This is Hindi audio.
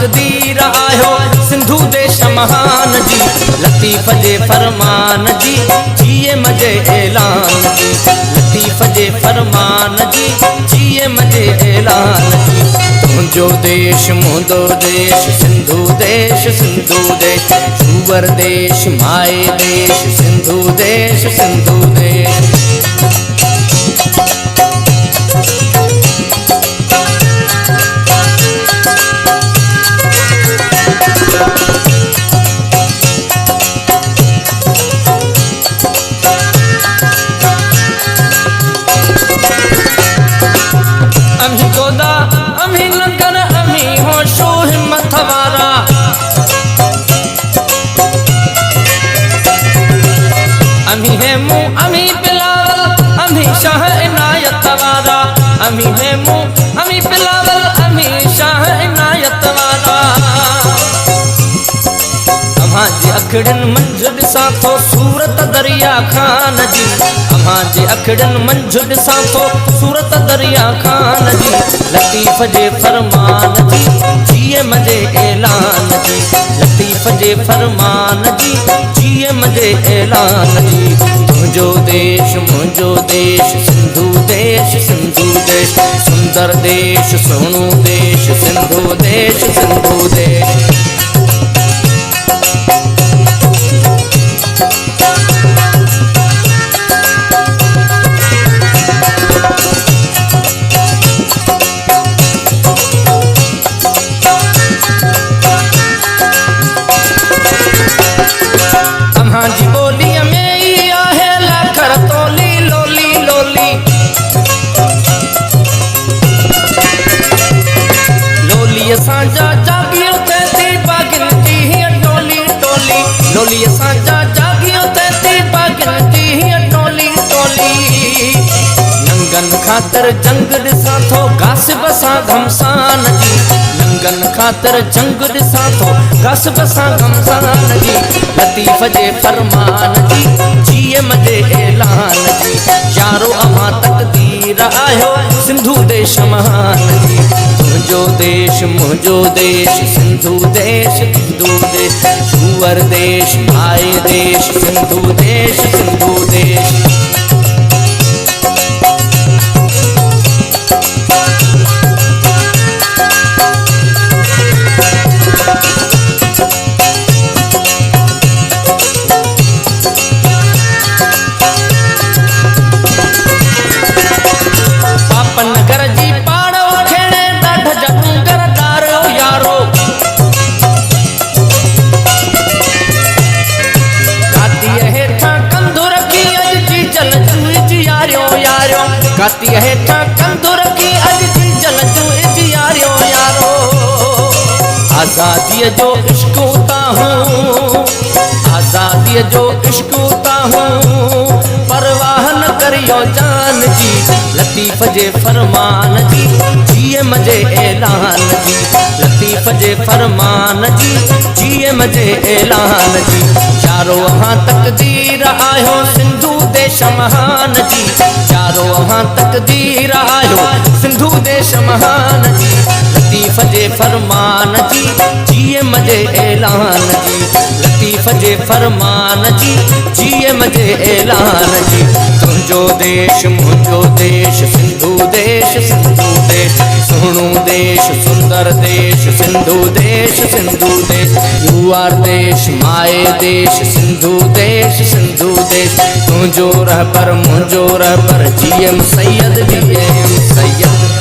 तकदीर आयो सिंधु देश महान जी। लतीफ़ जे फरमान जी जिए मजे ऐलान जी। लतीफ़ जे फरमान जी जिए मजे ऐलान जी। तुझो देश मुंदो देश सिंधु देश सिंधु देश। सूवर देश माए देश सिंधु देश सिंधु देश। अमी गोदा अमी लंगर अमी होशो हिम्मत वारा। अमी है मुँह अमी बिलावल अमी शाह इनायत वारा। अमी है मुँह अमी बिलावल अमी शाह इनायत वारा। अम्हां जे अखड़न मंझ ॾिसां थो सूरत दरिया खान जी। अम्हां जे अखड़न मंझ ॾिसां थो सूरत दरिया खान जी। लतीफ़ जे फरमान जी जिए मजे ऐलान जी। लतीफ़ जे फरमान जी जिए मजे ऐलान जी। तुझो देश मुझो देश सिंधु देश सिंधु देश। सुंदर देश सोनू देश सिंधु देश सिंधु देश। अम्हां जी ॿोलीअ में ई आहे लाखर तोली लोली लोली। लोलीअ सां जा जागियो ते थी बागिन जी हीअ टोली टोली। लोलीअ सां जा जागियो ते थी बागिन जी हीअ टोली टोली। नंगन ख़ातिर जंग ॾिसां थो गासिब सां घमसान जी। नंगन ख़ातिर जंग ॾिसां थो गासिब सां घमसान जी। लतीफ़ जे फरमान जी जिए मजे ऐलान जी। यारो अम्हां तकदीर आयो सिंधु देश महान जी। तुझो देश मुझो देश सिंधु देश सिंधु देश। सूवर देश माए देश सिंधु देश सिंधु देश। नगर जी पाड़ो खेड़े ॾाढ जंगर डारो यारो। कातीअ हेठां कंधु रखी अॼु जी जल जूं यारियो यारो। कातीअ हेठां कंधु रखी अॼु जी जल जूं यारियो यारो। आज़ादीअ जो इश्क ताहूं आज़ादीअ जो इश्क ताहूं परवाह न करियो जान जी। लतीफ़ जे फरमान जी जिए मजे ऐलान जी। लतीफ़ जे फरमान जी जिए मजे ऐलान जी। यारो अहां तकदीर आयो सिंधु देश महान जी। यारो अहां तकदीर आयो सिंधु देश महान जी। लतीफ़ जे फरमान जी जिए मजे ऐलान जी। लतीफ़ जे फरमान जी जिए मजे ऐलान जी। तुझो देश मुझो देश सिंधु देश सिंधु देश। सोनू देश सुंदर देश सिंधु देश सिंधु देश। यूआर देश माए देश सिंधु देश सिंधु देश। तुझो रहबर मुझो रहबर जीएम सैयद जीएम सैयद।